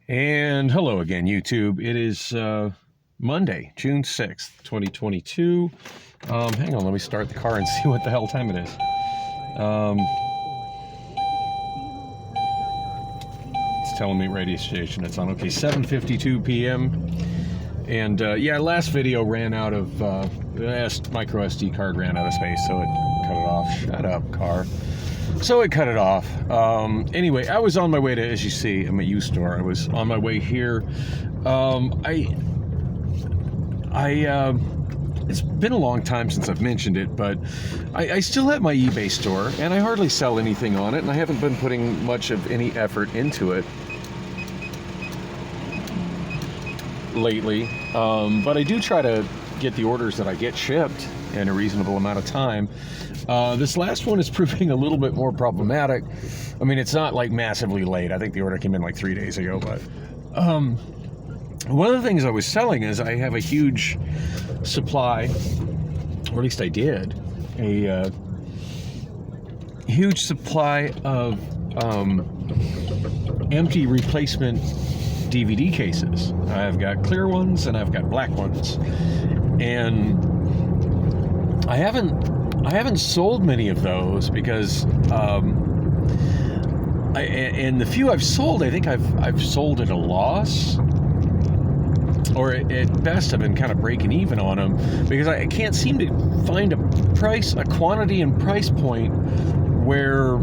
And hello again, YouTube. It is Monday, June 6th, 2022. Hang on, let me start the car and see what the hell time it is. It's telling me radio station it's on. Okay, 7:52 p.m. And yeah, last video ran out of, micro SD card ran out of space, so it cut it off. Shut up, car. So it cut it off. Anyway, I was on my way to, as you see, I'm a used store. I was on my way here. It's been a long time since I've mentioned it, but I still have my eBay store, and I hardly sell anything on it, and I haven't been putting much of any effort into it lately. But I do try to get the orders that I get shipped in a reasonable amount of time. This last one is proving a little bit more problematic. I mean, it's not like massively late. I think the order came in like 3 days ago, but one of the things I was selling is I have a huge supply, or at least I did, a huge supply of empty replacement DVD cases. I've got clear ones and I've got black ones, and I haven't sold many of those because and the few I've sold, I think I've sold at a loss, or at best I've been kind of breaking even on them, because I can't seem to find a quantity and price point where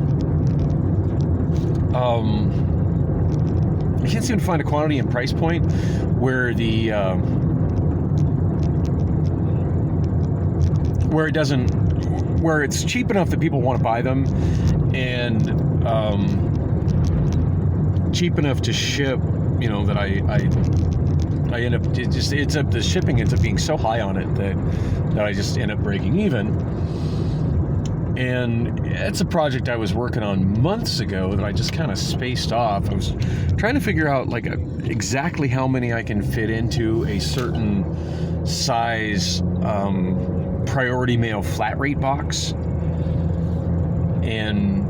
I can't seem to find a quantity and price point where the where it's cheap enough that people want to buy them, and cheap enough to ship, that I end up, the shipping ends up being so high on it that I just end up breaking even. And it's a project I was working on months ago that I just kind of spaced off. I was trying to figure out exactly how many I can fit into a certain size priority mail flat rate box, and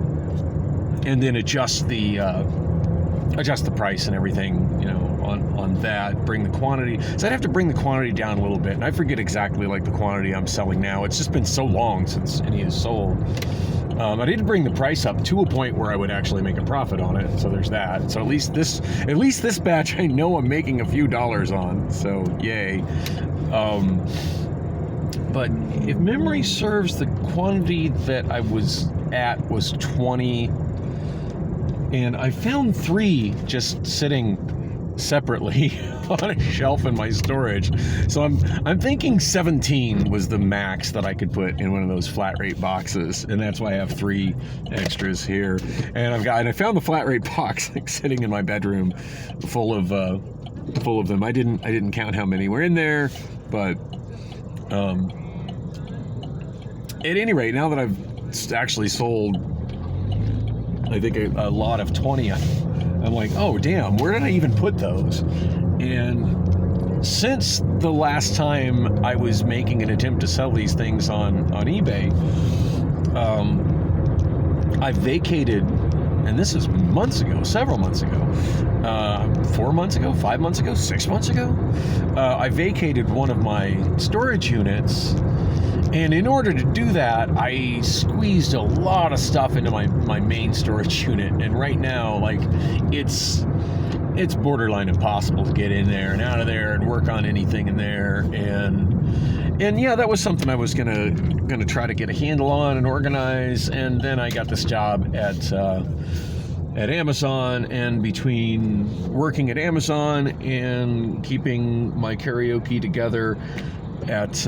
then adjust the price and everything, on that. Bring the quantity. So I'd have to bring the quantity down a little bit, and I forget exactly the quantity I'm selling now. It's just been so long since any is sold. I did bring the price up to a point where I would actually make a profit on it. So there's that. So at least this batch I know I'm making a few dollars on. So yay. But if memory serves, the quantity that I was at was 20, and I found 3 just sitting separately on a shelf in my storage. So I'm thinking 17 was the max that I could put in one of those flat rate boxes, and that's why I have 3 extras here. And I found the flat rate box sitting in my bedroom, full of them. I didn't count how many were in there, but at any rate, now that I've actually sold, I think a lot of 20, I'm like, oh damn, where did I even put those? And since the last time I was making an attempt to sell these things on eBay, I vacated, and this is months ago, several months ago, 4 months ago, 5 months ago, 6 months ago, I vacated one of my storage units. And in order to do that, I squeezed a lot of stuff into my main storage unit. And right now, it's borderline impossible to get in there and out of there and work on anything in there. And yeah, that was something I was gonna try to get a handle on and organize. And then I got this job at Amazon, and between working at Amazon and keeping my karaoke together at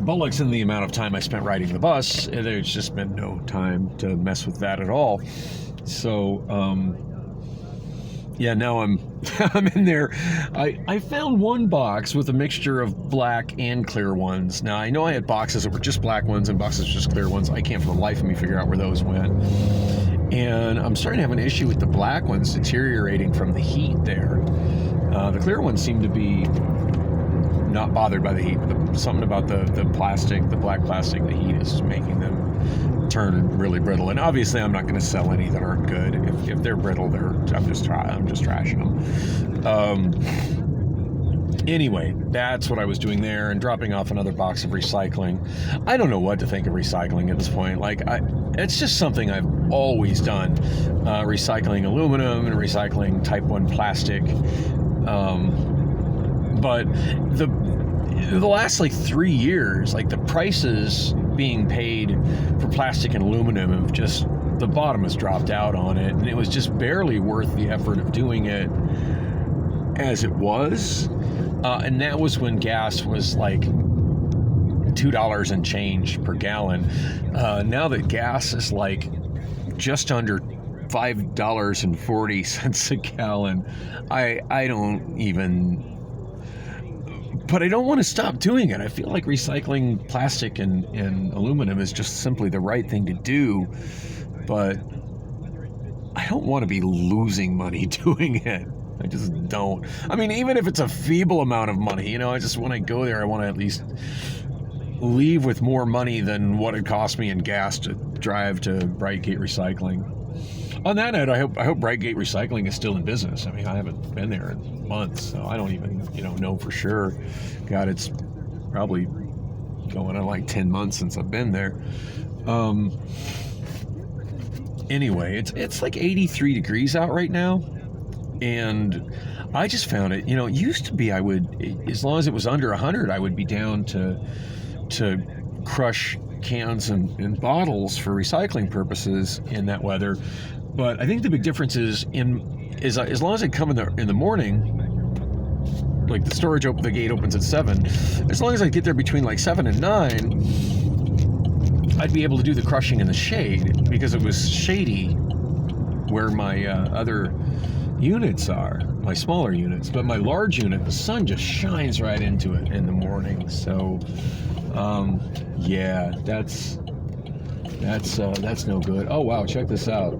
Bullock's, and the amount of time I spent riding the bus, there's just been no time to mess with that at all. So yeah, now I'm in there. I found one box with a mixture of black and clear ones. Now I know I had boxes that were just black ones and boxes just clear ones. I can't for the life of me figure out where those went. And I'm starting to have an issue with the black ones deteriorating from the heat there. The clear ones seem to be not bothered by the heat. Something about the plastic, the black plastic, the heat is making them turn really brittle. And obviously, I'm not going to sell any that aren't good. If they're brittle, I'm just trashing them. Anyway, that's what I was doing there, and dropping off another box of recycling. I don't know what to think of recycling at this point. It's just something I've always done. Recycling aluminum and recycling type 1 plastic. But the last 3 years, the prices being paid for plastic and aluminum have just, the bottom has dropped out on it, and it was just barely worth the effort of doing it as it was. And that was when gas was $2 and change per gallon. Now that gas is just under $5.40 a gallon, I don't even. But I don't want to stop doing it. I feel like recycling plastic and aluminum is just simply the right thing to do. But I don't want to be losing money doing it. I just don't. I mean, even if it's a feeble amount of money, I just, when I go there, I want to at least leave with more money than what it cost me in gas to drive to Brightgate Recycling. On that note, I hope Brightgate Recycling is still in business. I mean, I haven't been there in months, so I don't even, know for sure. God, it's probably going on 10 months since I've been there. Anyway, it's 83 degrees out right now. And I just found it, it used to be I would, as long as it was under 100, I would be down to crush cans and bottles for recycling purposes in that weather. But I think the big difference is as long as I come in the morning, the gate opens at 7, as long as I get there between 7 and 9, I'd be able to do the crushing in the shade, because it was shady where my other units are, my smaller units. But my large unit, the sun just shines right into it in the morning. So yeah, that's no good. Oh wow, check this out.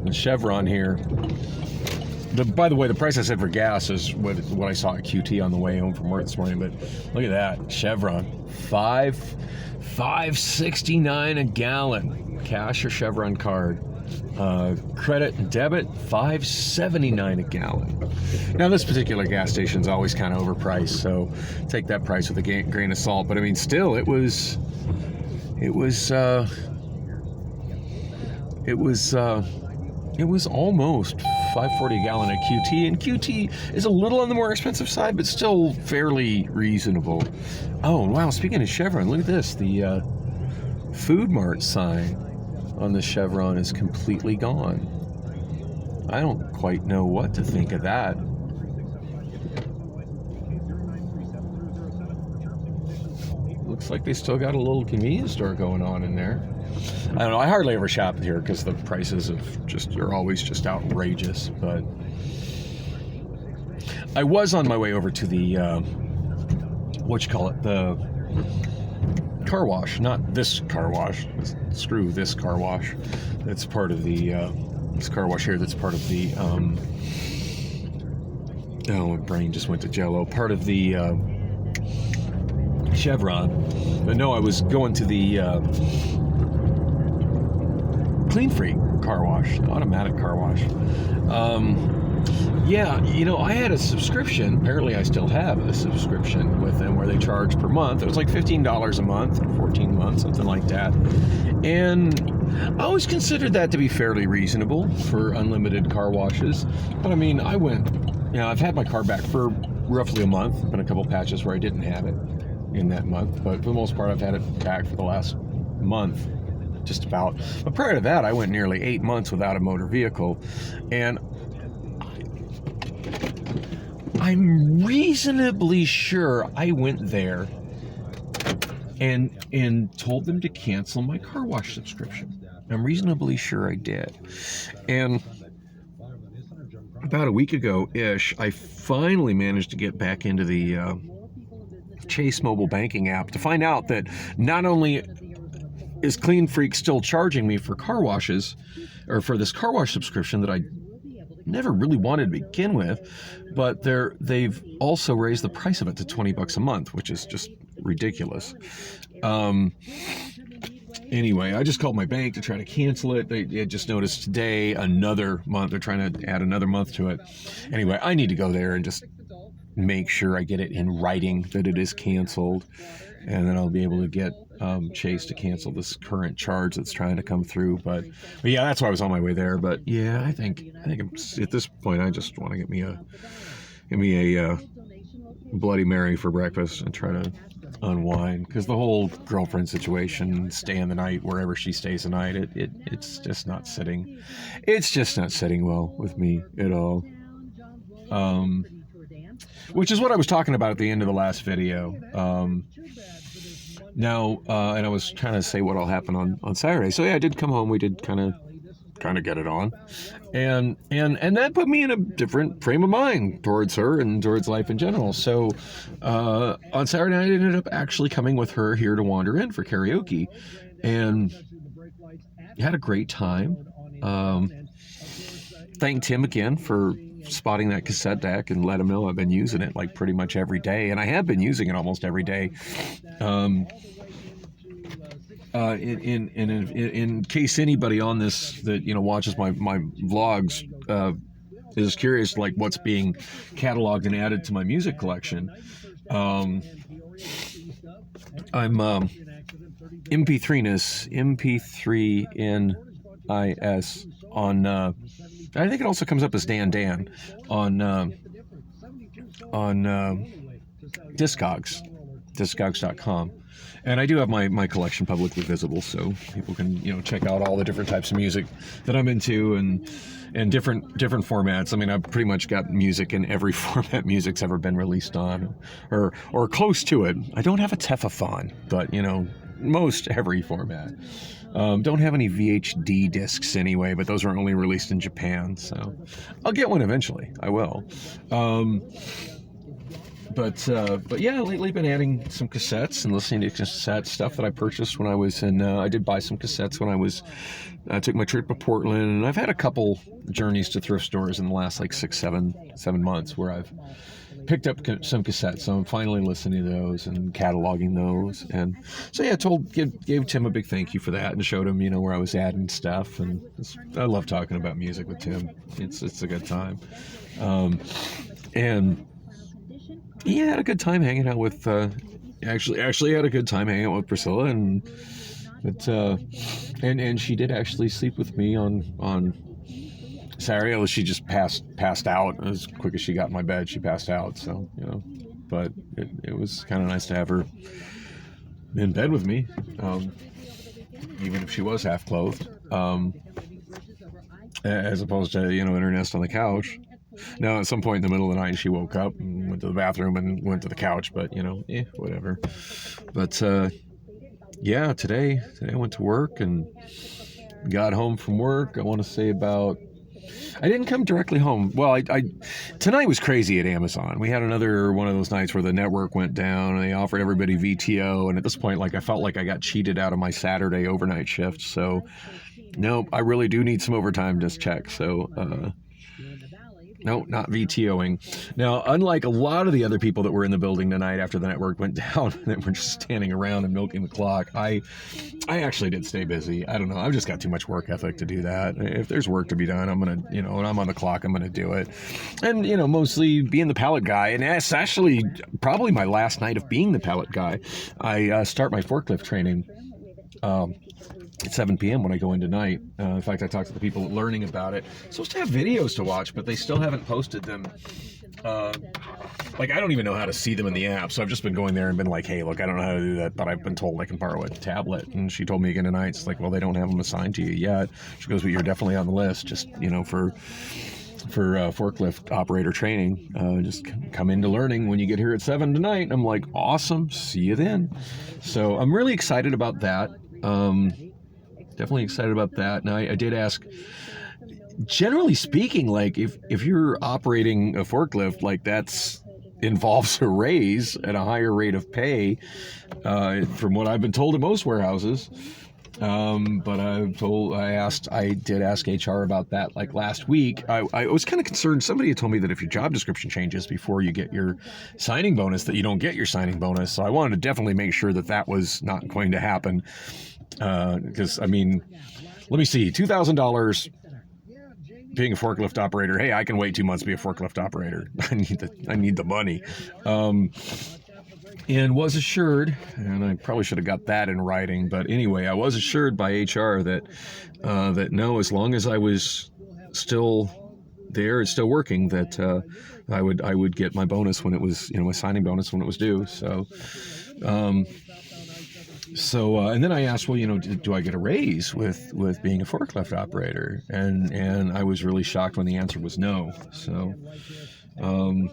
The Chevron here. By the way, the price I said for gas is what I saw at QT on the way home from work this morning. But look at that, Chevron, $5.69 a gallon, cash or Chevron card. Credit and debit, $5.79 a gallon. Now, this particular gas station's always kind of overpriced, so take that price with a grain of salt. But I mean, still, it was almost $5.40 a gallon at QT, and QT is a little on the more expensive side, but still fairly reasonable. Oh wow! Speaking of Chevron, look at this. The Food Mart sign on the Chevron is completely gone. I don't quite know what to think of that. Looks like they still got a little convenience store going on in there. I don't know. I hardly ever shop here because the prices are always just outrageous. But I was on my way over to the the car wash. Not this car wash. Screw this car wash. That's part of the this car wash here. That's part of the my brain just went to Jello. Part of the Chevron. But no, I was going to the Clean Freak car wash, automatic car wash. Yeah, I had a subscription. Apparently, I still have a subscription with them where they charge per month. It was $15 a month, or 14 months, something like that. And I always considered that to be fairly reasonable for unlimited car washes. But I mean, I went, I've had my car back for roughly a month. There's been a couple patches where I didn't have it in that month, but for the most part, I've had it back for the last month. Just about. But prior to that, I went nearly 8 months without a motor vehicle. And I'm reasonably sure I went there and told them to cancel my car wash subscription. I'm reasonably sure I did. And about a week ago-ish, I finally managed to get back into the Chase mobile banking app to find out that not only is Clean Freak still charging me for car washes, or for this car wash subscription that I never really wanted to begin with, but they've also raised the price of it to $20 a month, which is just ridiculous. Anyway, I just called my bank to try to cancel it. They just noticed today another month. They're trying to add another month to it. Anyway, I need to go there and just make sure I get it in writing that it is canceled, and then I'll be able to get Chase to cancel this current charge that's trying to come through. But yeah, that's why I was on my way there. But yeah, I think I'm, at this point I just want to get me a Bloody Mary for breakfast and try to unwind, because the whole girlfriend situation, staying the night wherever she stays the night, it's just not sitting. It's just not sitting well with me at all. Which is what I was talking about at the end of the last video. Now, and I was trying to say what'll happen on Saturday. So yeah, I did come home. We did kind of get it on, and that put me in a different frame of mind towards her and towards life in general. So on Saturday night, I ended up actually coming with her here to Wander Inn for karaoke, and had a great time. Thanked him again for spotting that cassette deck and let him know I've been using it like pretty much every day, and I have been using it almost every day. In case anybody on this that watches my vlogs is curious, like what's being cataloged and added to my music collection, I'm MP3NIS on I think it also comes up as Dan on Discogs.com. And I do have my collection publicly visible, so people can check out all the different types of music that I'm into, and different formats. I mean, I've pretty much got music in every format music's ever been released on, or close to it. I don't have a Tefaphon, but most every format. Don't have any VHD discs anyway, but those are only released in Japan, so I'll get one eventually. I will. But yeah, lately been adding some cassettes and listening to cassette stuff that I purchased when I was in. I did buy some cassettes when I took my trip to Portland, and I've had a couple journeys to thrift stores in the last like 7 months where I've picked up some cassettes. So I'm finally listening to those and cataloging those. And so yeah, gave Tim a big thank you for that, and showed him where I was at and stuff. And I love talking about music with Tim. It's a good time. And he had a good time hanging out with actually had a good time hanging out with Priscilla, and she did actually sleep with me on Saturday. She just passed out as quick as she got in my bed. She passed out, so but it was kind of nice to have her in bed with me, even if she was half clothed, as opposed to in her nest on the couch. Now, at some point in the middle of the night, she woke up and went to the bathroom and went to the couch, but, whatever. But, yeah, today I went to work and got home from work. I want to say I didn't come directly home. Well, tonight was crazy at Amazon. We had another one of those nights where the network went down and they offered everybody VTO. And at this point, I felt like I got cheated out of my Saturday overnight shift. So, no, I really do need some overtime just check. So, no, not VTOing. Now, unlike a lot of the other people that were in the building tonight after the network went down that were just standing around and milking the clock, I actually did stay busy. I don't know. I've just got too much work ethic to do that. If there's work to be done, I'm going to, when I'm on the clock, I'm going to do it. And, mostly being the pallet guy. And that's actually probably my last night of being the pallet guy. I start my forklift training at 7 p.m. when I go in tonight. In fact, I talked to the people learning about it. Supposed to have videos to watch, but they still haven't posted them. I don't even know how to see them in the app, so I've just been going there and been like, hey, look, I don't know how to do that, but I've been told I can borrow a tablet. And she told me again tonight, it's like, well, they don't have them assigned to you yet. She goes, but you're definitely on the list, just, for forklift operator training. Just come into learning when you get here at 7 tonight. I'm like, awesome, see you then. So I'm really excited about that. Definitely excited about that. Now, I did ask, generally speaking, if you're operating a forklift, that's involves a raise at a higher rate of pay, from what I've been told in most warehouses. But I did ask HR about that last week. I was kind of concerned. Somebody had told me that if your job description changes before you get your signing bonus, that you don't get your signing bonus. So I wanted to definitely make sure that was not going to happen. Because I mean, let me see, $2,000 being a forklift operator. Hey, I can wait 2 months to be a forklift operator. I need the money. And was assured, and I probably should have got that in writing, but anyway, I was assured by HR that no, as long as I was still there and still working, that I would get my bonus when it was, my signing bonus when it was due. And then I asked, well, do I get a raise with being a forklift operator? And I was really shocked when the answer was no. So. And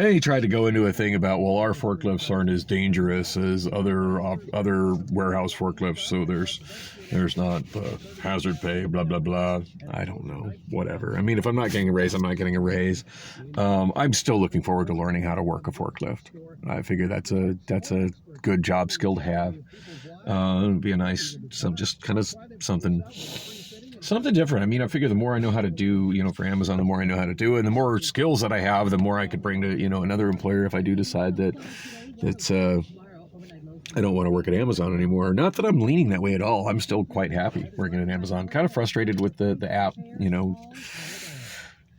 he tried to go into a thing about, well, our forklifts aren't as dangerous as other warehouse forklifts, so there's not hazard pay, blah blah blah. I don't know, whatever. I mean, if I'm not getting a raise, I'm not getting a raise. I'm still looking forward to learning how to work a forklift. I figure that's a good job skill to have. It'd be a nice, just kind of something different. I mean, I figure the more I know how to do, for Amazon, the more I know how to do it, and the more skills that I have, the more I could bring to, another employer if I do decide that I don't want to work at Amazon anymore. Not that I'm leaning that way at all. I'm still quite happy working at Amazon. Kind of frustrated with the app,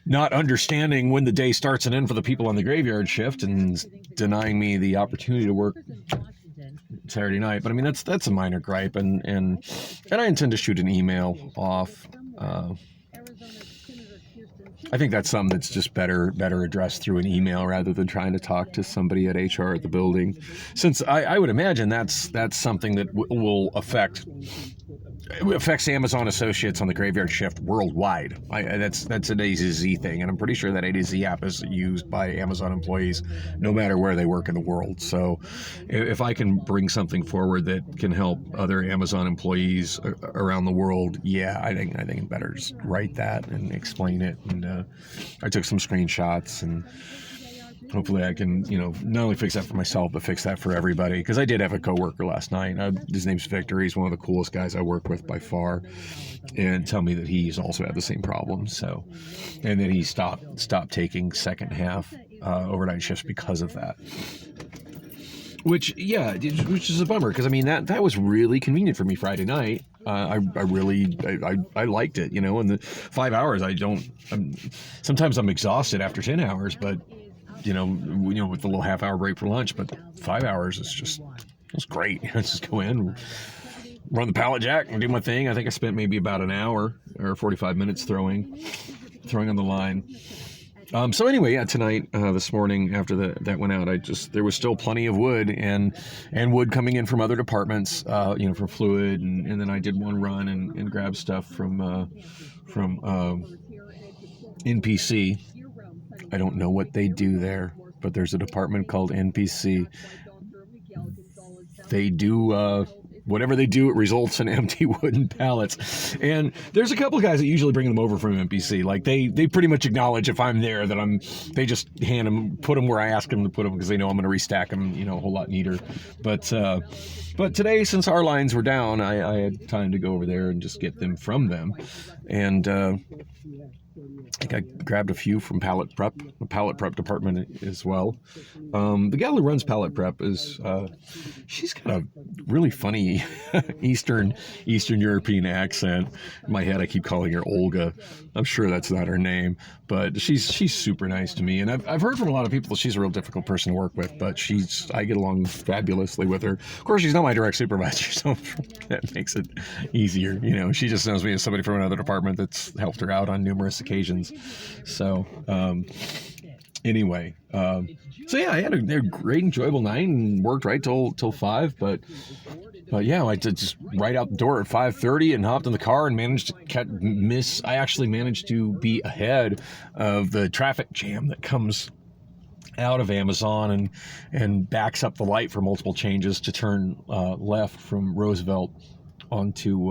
not understanding when the day starts and ends for the people on the graveyard shift and denying me the opportunity to work Saturday night. But I mean, that's a minor gripe, and I intend to shoot an email off. I think that's something that's just better addressed through an email rather than trying to talk to somebody at HR at the building, since I would imagine that's something that will affects Amazon associates on the graveyard shift worldwide. That's an A to Z thing, and I'm pretty sure that A to Z app is used by Amazon employees no matter where they work in the world. So if I can bring something forward that can help other Amazon employees around the world, yeah, I think it's better just write that and explain it. And I took some screenshots, and hopefully I can, not only fix that for myself, but fix that for everybody. Because I did have a coworker last night. His name's Victor. He's one of the coolest guys I work with by far, and tell me that he's also had the same problem. So, and then he stopped taking second half overnight shifts because of that. Which is a bummer, because I mean that was really convenient for me Friday night. I liked it, and the 5 hours. Sometimes I'm exhausted after 10 hours, but. With the little half-hour break for lunch, but 5 hours it's great. Just go in, run the pallet jack, and do my thing. I think I spent maybe about an hour or 45 minutes throwing on the line. So anyway, tonight, this morning after that went out, there was still plenty of wood and wood coming in from other departments, from fluid, and then I did one run and grab stuff from NPC. I don't know what they do there, but there's a department called NPC. They do whatever they do, it results in empty wooden pallets. And there's a couple of guys that usually bring them over from NPC. Like they pretty much acknowledge if I'm there that they just put them where I ask them to put them, because they know I'm going to restack them, a whole lot neater. But today, since our lines were down, I had time to go over there and just get them from them. And I think I grabbed a few from Pallet Prep, the Pallet Prep department as well. The gal who runs Pallet Prep she's got a really funny Eastern European accent. In my head, I keep calling her Olga. I'm sure that's not her name, but she's super nice to me. And I've heard from a lot of people that she's a real difficult person to work with, but I get along fabulously with her. Of course, she's not my direct supervisor, so that makes it easier. She just knows me as somebody from another department that's helped her out on numerous occasions. So anyway, I had a great, enjoyable night and worked right till 5. But yeah, I did just right out the door at 5:30 and hopped in the car and managed to I actually managed to be ahead of the traffic jam that comes out of Amazon and backs up the light for multiple changes to turn left from Roosevelt onto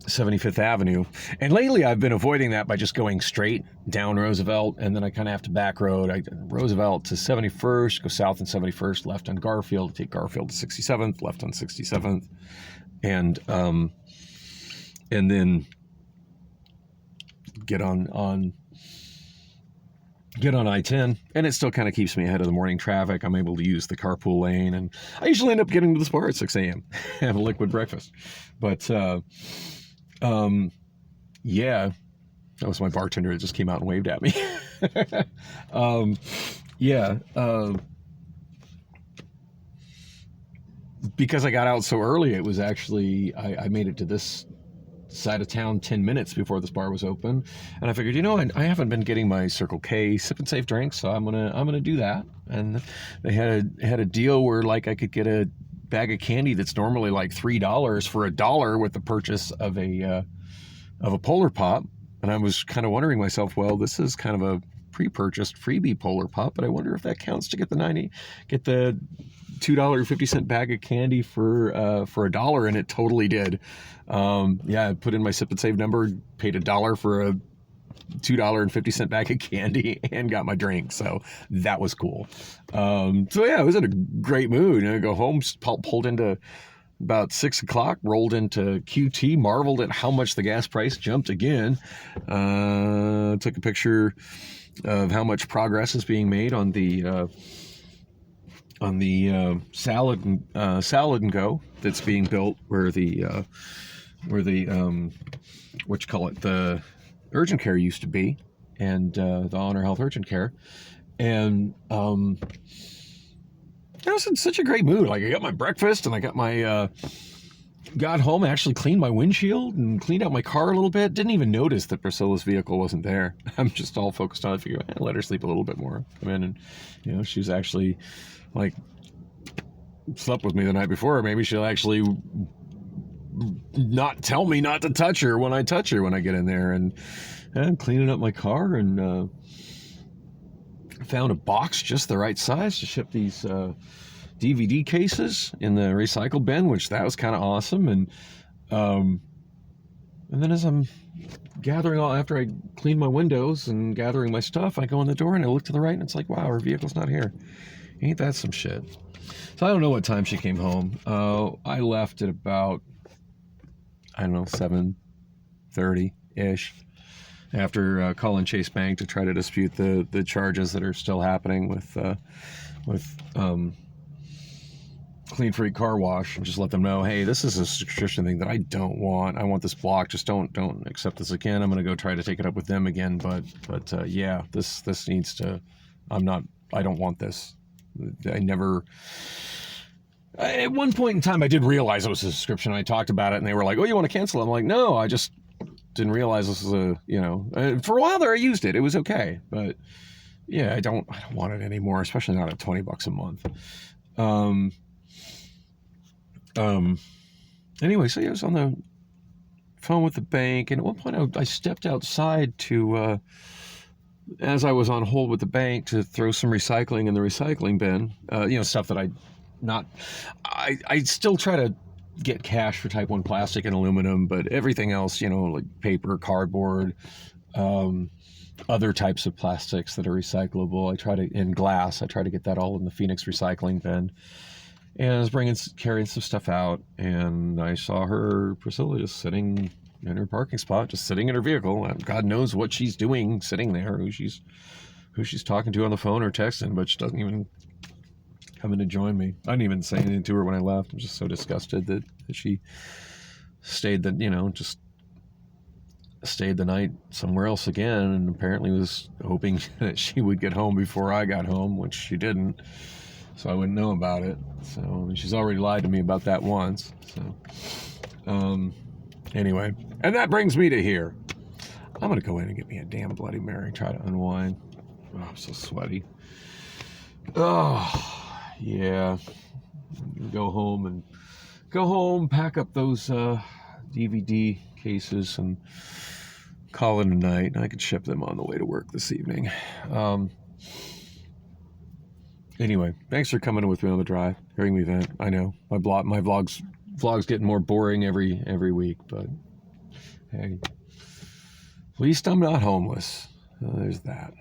75th Avenue. And lately I've been avoiding that by just going straight down Roosevelt, and then I kind of have to back road. Roosevelt to 71st, go south on 71st, left on Garfield, take Garfield to 67th, left on 67th, and then get on get on I-10, and it still kind of keeps me ahead of the morning traffic. I'm able to use the carpool lane, and I usually end up getting to the bar at 6 a.m. have a liquid breakfast. But yeah, that was my bartender that just came out and waved at me. Yeah, because I got out so early, it was actually I made it to this side of town 10 minutes before this bar was open, and I figured, I haven't been getting my Circle K Sip and Save drinks, so I'm gonna do that. And they had a deal where like I could get a bag of candy that's normally like $3 for $1 with the purchase of a Polar Pop. And I was kind of wondering myself, well, this is kind of a pre-purchased freebie Polar Pop, but I wonder if that counts to get the $2.50 bag of candy for $1, and it totally did. Yeah, I put in my Sip and Save number, paid $1 for a $2.50 bag of candy, and got my drink. So that was cool. So yeah, I was in a great mood. I go home, pulled into about 6 o'clock, rolled into QT, marveled at how much the gas price jumped again. Took a picture of how much progress is being made on the salad and go that's being built where the the urgent care used to be, and the Honor Health urgent care. And I was in such a great mood. Like, I got my breakfast, and I got my got home, actually cleaned my windshield and cleaned out my car a little bit. Didn't even notice that Priscilla's vehicle wasn't there. I'm just all focused on it. Figure, let her sleep a little bit more. Come in, and she was actually like slept with me the night before. Maybe she'll actually not tell me not to touch her when I touch her when I get in there. And cleaning up my car, and found a box just the right size to ship these DVD cases in the recycle bin, which that was kind of awesome. And then as I'm gathering all, after I clean my windows and gathering my stuff, I go in the door and I look to the right, and it's like, wow, her vehicle's not here. Ain't that some shit? So I don't know what time she came home. I left at about, 7:30-ish, after calling Chase Bank to try to dispute the charges that are still happening with Clean Freak Car Wash, and just let them know, hey, this is a subscription thing that I don't want. I want this blocked. Just don't accept this again. I'm going to go try to take it up with them again. But yeah, this needs to. I don't want this. At one point in time, I did realize it was a subscription. I talked about it, and they were like, oh, you want to cancel it? I'm like, no, I just didn't realize this was for a while there I used it. It was okay. But yeah, I don't want it anymore, especially not at $20 a month. Anyway, so yeah, I was on the phone with the bank, and at one point I stepped outside to, as I was on hold with the bank, to throw some recycling in the recycling bin, stuff that I still try to get cash for type 1 plastic and aluminum, but everything else, like paper, cardboard, other types of plastics that are recyclable, and glass, I try to get that all in the Phoenix recycling bin. And I was carrying some stuff out, and I saw Priscilla, just sitting in her parking spot, just sitting in her vehicle. God knows what she's doing sitting there, who she's talking to on the phone or texting, but she doesn't even come in to join me. I didn't even say anything to her when I left. I'm just so disgusted that she stayed just stayed the night somewhere else again, and apparently was hoping that she would get home before I got home, which she didn't. So I wouldn't know about it. So she's already lied to me about that once. So anyway, and that brings me to here. I'm gonna go in and get me a damn Bloody Mary, try to unwind. Oh, I'm so sweaty. Oh yeah. Go home, pack up those DVD cases, and call it a night. I could ship them on the way to work this evening. Anyway, thanks for coming with me on the drive, hearing me vent. I know my vlogs getting more boring every week, but hey, at least I'm not homeless. There's that.